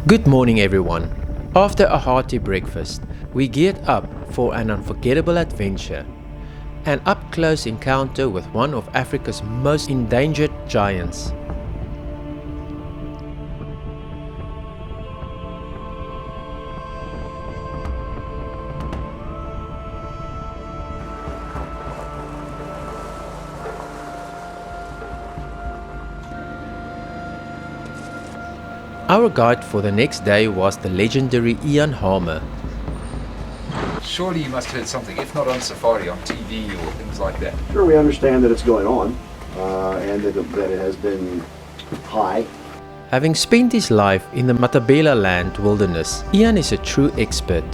Good morning everyone. After a hearty breakfast, we geared up for an unforgettable adventure. An up-close encounter with one of Africa's most endangered giants. Our guide for the next day was the legendary Ian Harmer. Surely you must have heard something, if not on safari, on TV or things like that. Sure, we understand that it's going on and that it has been high. Having spent his life in the Matopos land wilderness, Ian is a true expert.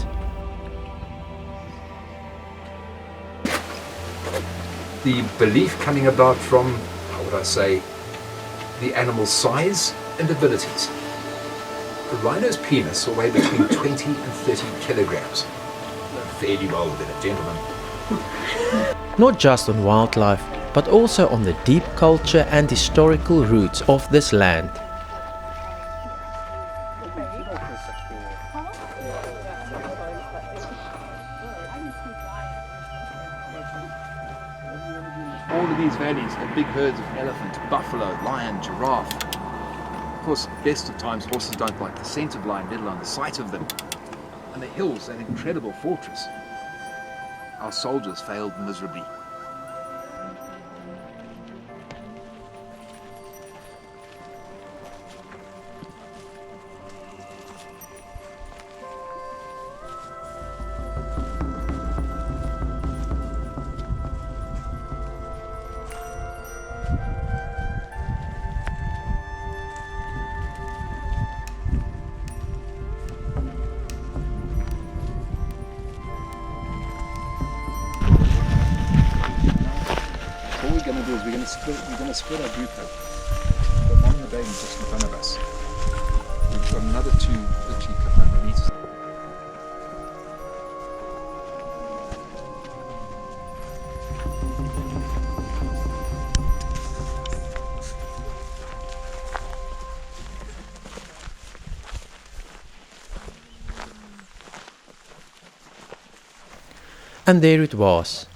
The belief coming about from, how would I say, the animal's size and abilities. A rhino's penis will weigh between 20 and 30 kilograms. Fairly well within a gentleman. Not just on wildlife, but also on the deep culture and historical roots of this land. All of these valleys have big herds of elephant, buffalo, lion, giraffe. Of course, best of times horses don't like the scent of lion, let alone the sight of them. And the hills, an incredible fortress. Our soldiers failed miserably. What we're going to do is we're going to split our group up. We've got one of the babies just in front of us. We've got another two literally a couple hundred meters. And there it was,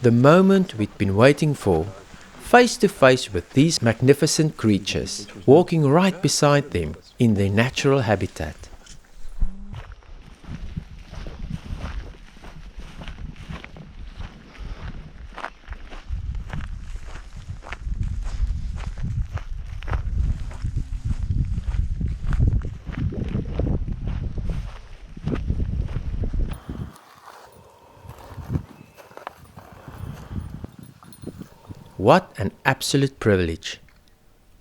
the moment we'd been waiting for, face to face with these magnificent creatures, walking right beside them in their natural habitat. What an absolute privilege.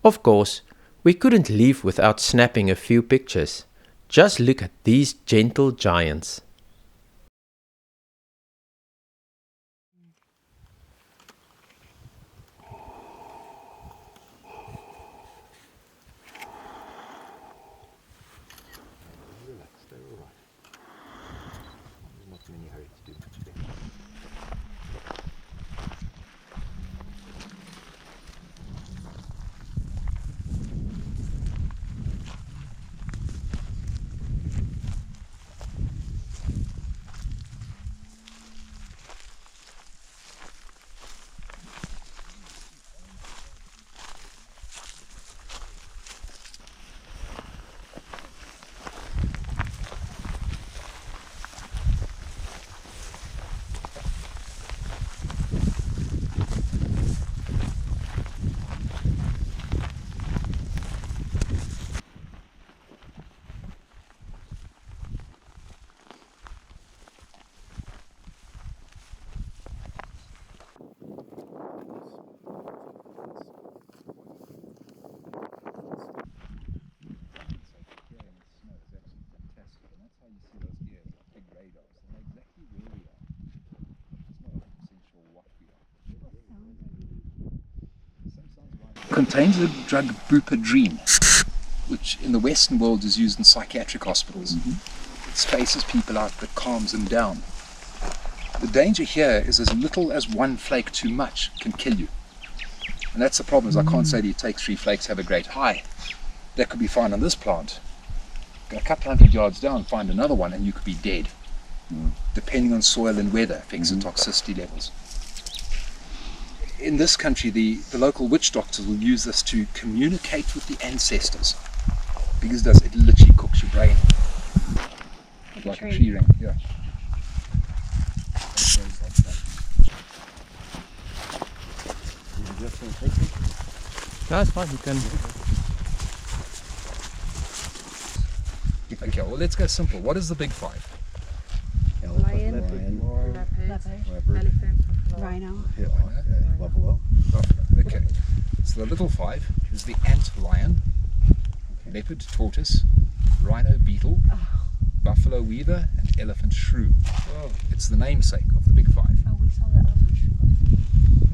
Of course, we couldn't leave without snapping a few pictures. Just look at these gentle giants. Contains the drug breathtaking, which in the Western world is used in psychiatric hospitals. It spaces people out but calms them down. The danger here is as little as one flake too much can kill you. And that's the problem, is I can't say that you take 3 flakes, have a great high. That could be fine on this plant. Go a couple hundred yards down, find another one, and you could be dead. Depending on soil and weather, affects the toxicity levels. In this country, the local witch doctors will use this to communicate with the ancestors. Because it literally cooks your brain. Like a tree ring, yeah. No, it's fine, you can. Okay, well, let's go simple. What is the big five? Lion, leopard, elephant, rhino. Yeah, buffalo. Buffalo. Okay. So the little five is the ant lion, leopard, tortoise, rhino, beetle, buffalo, weaver, and elephant shrew. It's the namesake of the big five. Oh, we saw the elephant shrew.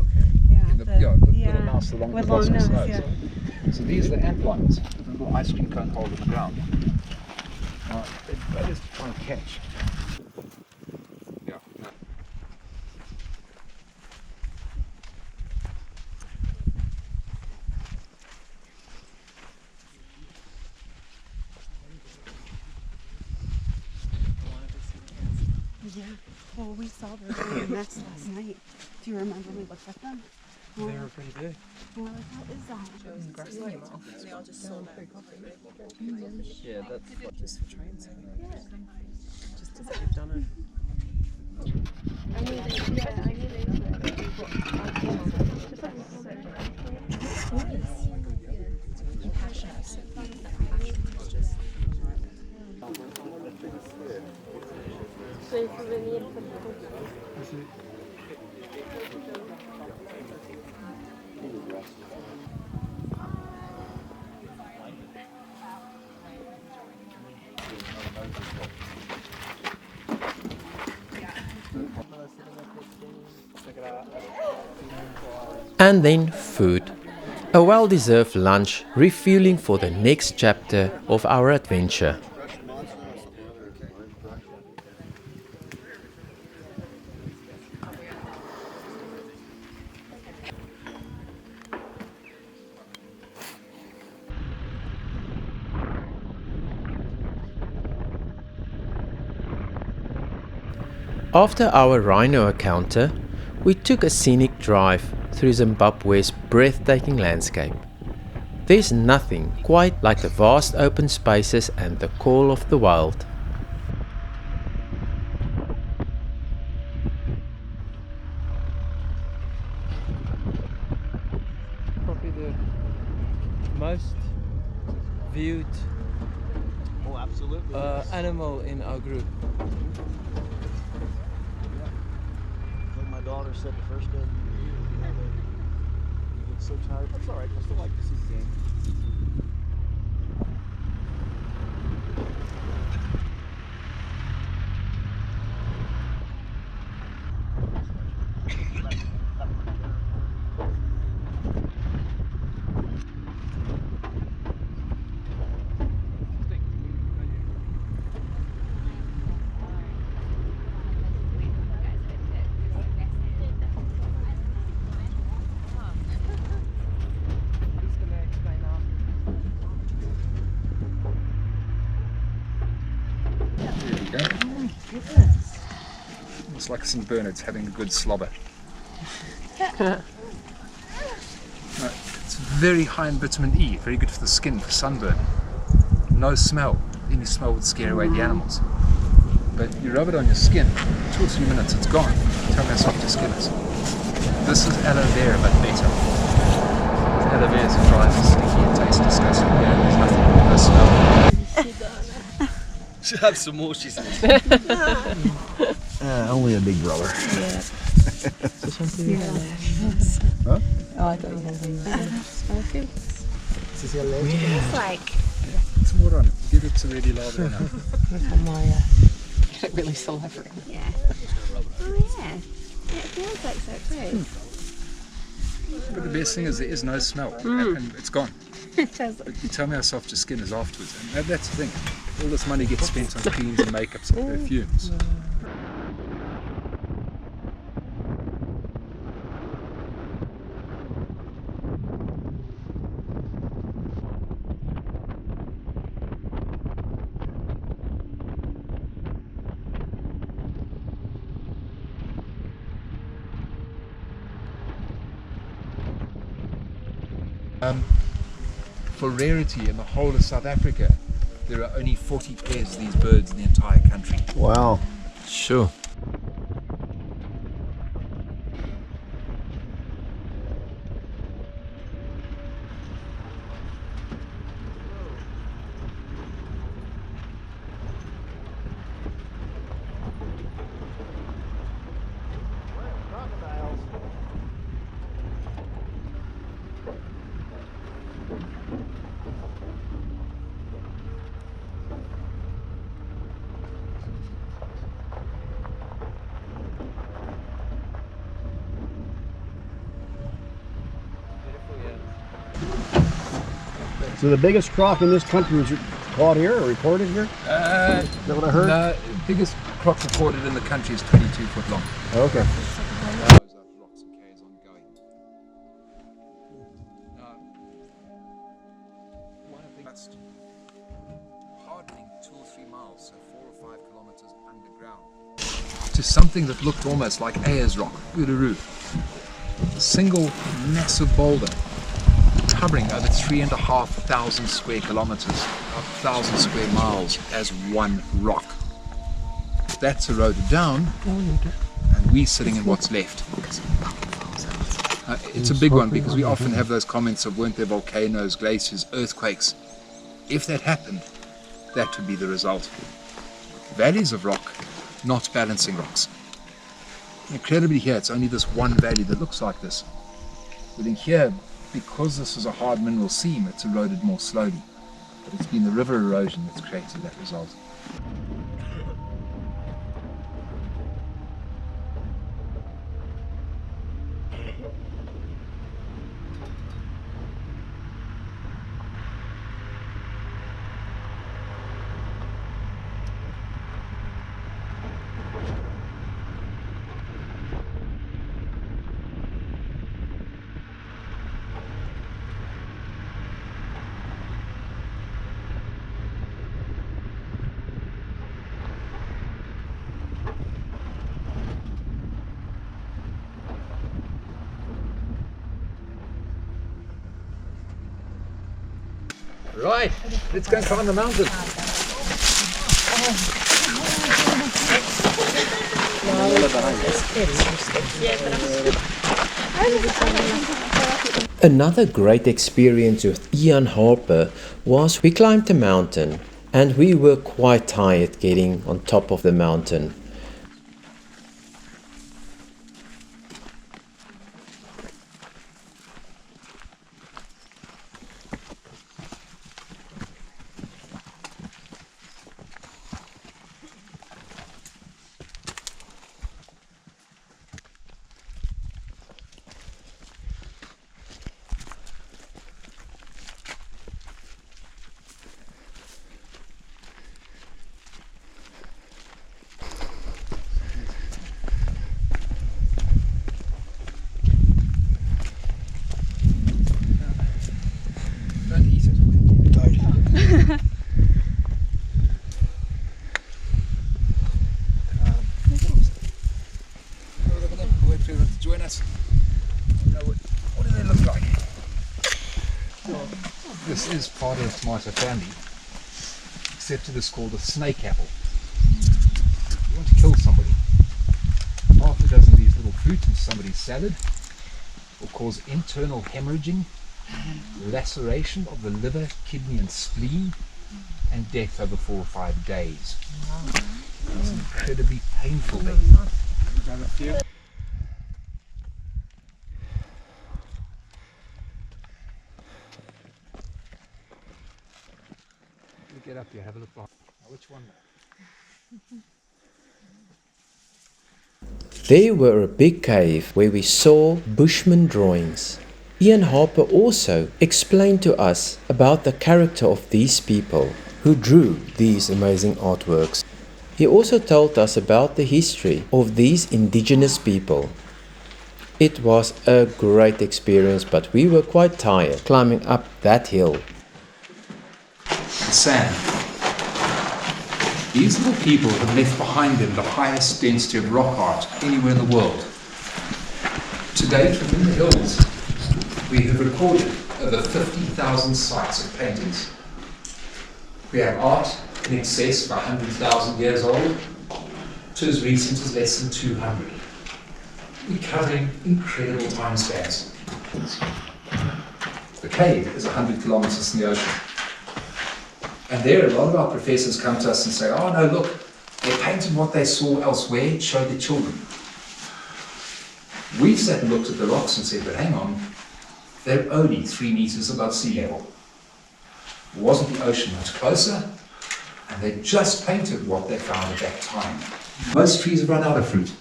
Okay. Yeah, Little mouse along the bottom of the nose. yeah. So these are the ant lions with a little ice cream cone hold on the ground. That is to try and catch. Yeah. No. Yeah. Well, we saw those in the nest last night. Do you remember we looked at them? They were pretty big. And we're like, what is that? They all just sold out. Yeah, that's Just for trying to. Just to say you've done And then food. A well-deserved lunch, refueling for the next chapter of our adventure. After our rhino encounter, we took a scenic drive through Zimbabwe's breathtaking landscape. There's nothing quite like the vast open spaces and the call of the wild. Probably the most viewed animal in our group. Like my daughter said the first day you get so tired. That's alright, I still like to see the game. It's like St. Bernard's having a good slobber. It's very high in vitamin E, very good for the skin, for sunburn. No smell. Any smell would scare away the animals. But you rub it on your skin, 2 or 3 minutes, it's gone. Tell me how soft your skin is. This is aloe vera, but better. Aloe vera is dry and sticky and tastes disgusting. Yeah, there's nothing, no smell. Should have some more, she said. Only a big brother. Yeah. Huh? Oh, I thought you had some. Okay. It's like, Put some water on it. Get it to ready lather now. Get it really celebrity. yeah. Oh yeah. It feels like so too. But the best thing is there is no smell, and it's gone. It does. But you tell me how soft your skin is afterwards, and that's the thing. All this money gets spent on creams and makeups and perfumes. For rarity in the whole of South Africa, there are only 40 pairs of these birds in the entire country. Wow. Sure. So the biggest croc in this country was caught here or recorded here? Is that what I heard? The biggest croc recorded in the country is 22 foot long. Okay. Rocks and caves ongoing. One of the most hardening 2 or 3 miles, so 4 or 5 kilometers underground, to something that looked almost like Ayers Rock, Uluru. A single massive boulder covering over 3,500 square kilometers, 1,000 square miles as one rock. That's eroded down, and we're sitting in what's left. It's a big one because we often have those comments of weren't there volcanoes, glaciers, earthquakes. If that happened, that would be the result. Valleys of rock, not balancing rocks. Incredibly here, it's only this one valley that looks like this. But in here, because this is a hard mineral seam, it's eroded more slowly. But it's been the river erosion that's created that result. Right, let's go and climb the mountain. Another great experience with Ian Harper was we climbed a mountain and we were quite tired getting on top of the mountain. Join us. What do they look like? This is part of the tomato family, except it is called a snake apple. You want to kill somebody, half a dozen of these little fruit in somebody's salad will cause internal hemorrhaging, laceration of the liver, kidney and spleen, and death over 4 or 5 days. It's an incredibly painful thing. Get up here, have a look behind. Now, which one? There were a big cave where we saw Bushman drawings. Ian Harper also explained to us about the character of these people who drew these amazing artworks. He also told us about the history of these indigenous people. It was a great experience, but we were quite tired climbing up that hill. The sand. These little people have left behind them the highest density of rock art anywhere in the world. To date, within the hills, we have recorded over 50,000 sites of paintings. We have art in excess of 100,000 years old to as recent as less than 200. We're covering incredible time spans. The cave is 100 kilometers from the ocean. And there, a lot of our professors come to us and say, oh no, look, they painted what they saw elsewhere, showed their children. We sat and looked at the rocks and said, but hang on, they're only 3 meters above sea level. Wasn't the ocean much closer? And they just painted what they found at that time. Most trees have run out of fruit.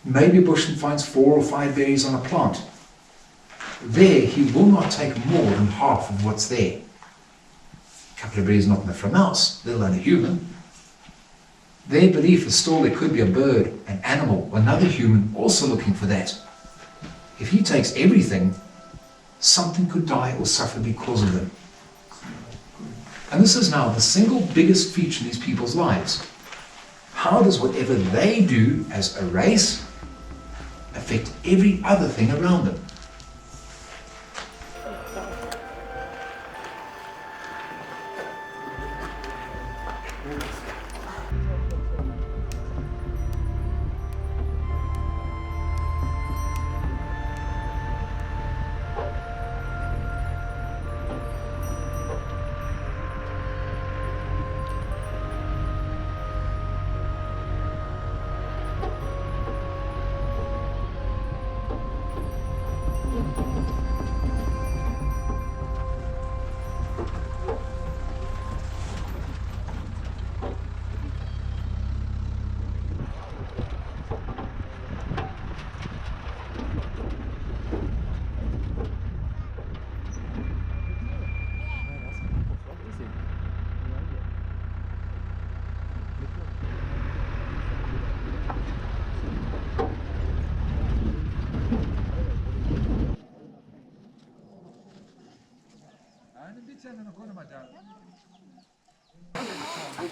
Maybe a bushman finds 4 or 5 berries on a plant. There, he will not take more than half of what's there. A couple of berries not enough for a mouse, let alone a human. Their belief is still there could be a bird, an animal, or another human also looking for that. If he takes everything, something could die or suffer because of them. And this is now the single biggest feature in these people's lives. How does whatever they do as a race affect every other thing around them?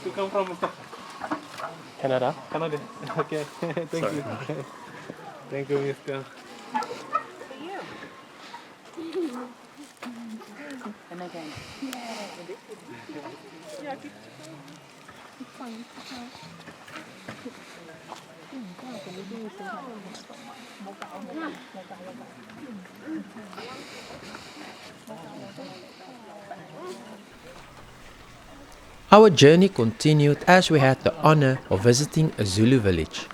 You come from Canada? Canada. Okay. Thank you. Thank you, Mr. And again. Our journey continued as we had the honor of visiting a Zulu village.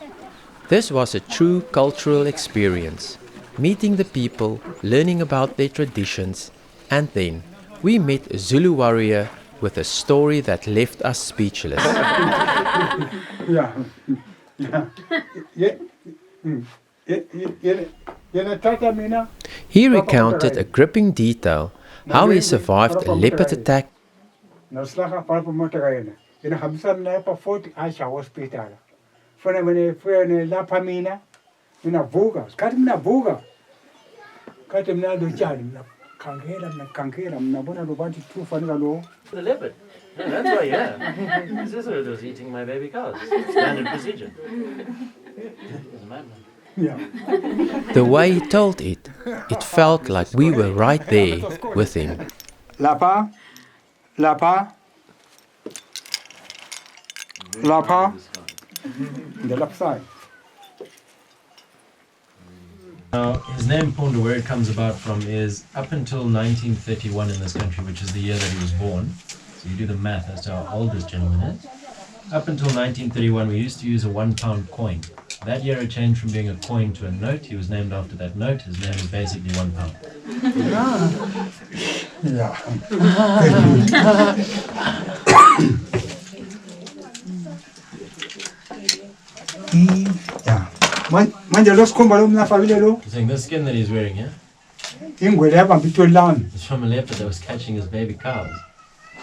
This was a true cultural experience, meeting the people, learning about their traditions, and then we met a Zulu warrior with a story that left us speechless. He recounted a gripping detail how he survived a leopard attack Naslaga para motorrijden. In Hamsan na Fort Aisha Hospital. Van een La Pamina, in a Voga. Kat him na Voga. Kat him na do Jan. Kankera, Nabona Robati 2 for the law. The leopard. Yeah, that's why, yeah. Zulu was eating my baby cows. Standard procedure. He's a madman. Yeah. The way he told it, it felt like we were right there with him. Lapa. The left side. Now, his name, Punda, where it comes about from is up until 1931 in this country, which is the year that he was born. So you do the math as to how old this gentleman is. Up until 1931, we used to use a £1 coin. That year it changed from being a coin to a note. He was named after that note. His name is basically £1. Yeah. Manje los kumbalom na familia lo. You're saying this skin that he's wearing, yeah? Ingwele hapa bitolani. It's from a leopard that was catching his baby cows.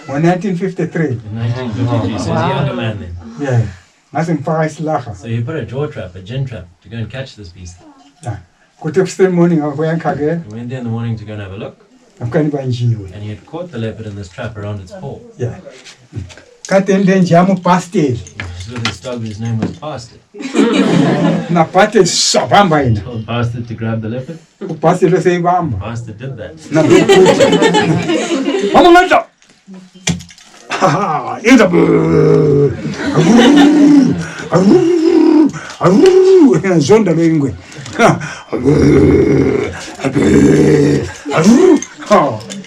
1953. In 1953, so he's a younger man then. Yeah. Nothing price lacha. So he put a jaw trap, a gin trap, to go and catch this beast. Yeah. Good up morning of when kage. He went there in the morning to go and have a look. I'm going to banjiwe. And he had caught the leopard in this trap around its paw. Yeah. Katen den jamu pastel. was with his dog whose name was Bastard. Napate sabamba ina. Told Bastard to grab the leopard. Upasi lo sei bamba. Bastard did that. Na bekuja. Vamos lá. Ah, ida. Zonda lo ingwe.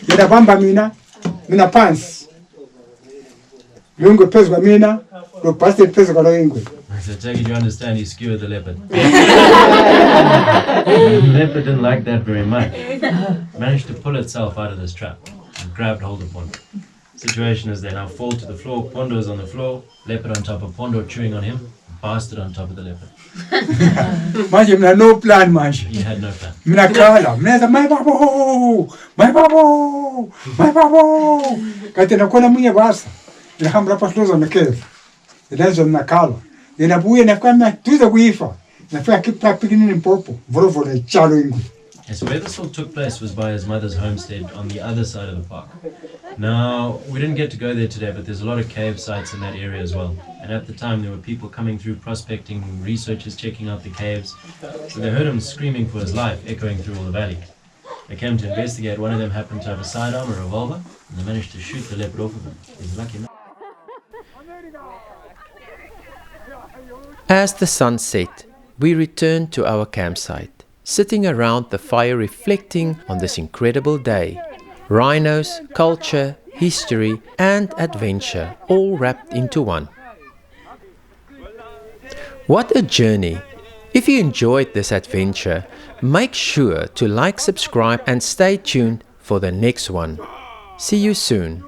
Ida bamba mina pants. Lungo pesa kwa mina, lo pasti pesa kwa lo ingwe. So take it you understand he skewered the leopard. The leopard didn't like that very much. Managed to pull itself out of this trap and grabbed hold of Pondo. Situation is they now fall to the floor, Pondo's on the floor, leopard on top of Pondo chewing on him, Bastard on top of the leopard. Manje mina no plan manje. He had no plan. Mina kala, mina za my babo. Kati nakuwa na mwenye basa. Ina hamra pasloza mekeve. Inazo mina kala. Inabuye nakuwa na tuza kuifa. Nafika kipa pikini mpopo. Vrovo na chalo ingu. So where this all took place was by his mother's homestead on the other side of the park. Now, we didn't get to go there today, but there's a lot of cave sites in that area as well. And at the time, there were people coming through prospecting, researchers checking out the caves. So they heard him screaming for his life, echoing through all the valley. They came to investigate. One of them happened to have a sidearm, a revolver, and they managed to shoot the leopard off of him. He's lucky enough. As the sun set, we returned to our campsite, sitting around the fire reflecting on this incredible day. Rhinos, culture, history and adventure all wrapped into one. What a journey! If you enjoyed this adventure, make sure to like, subscribe and stay tuned for the next one. See you soon.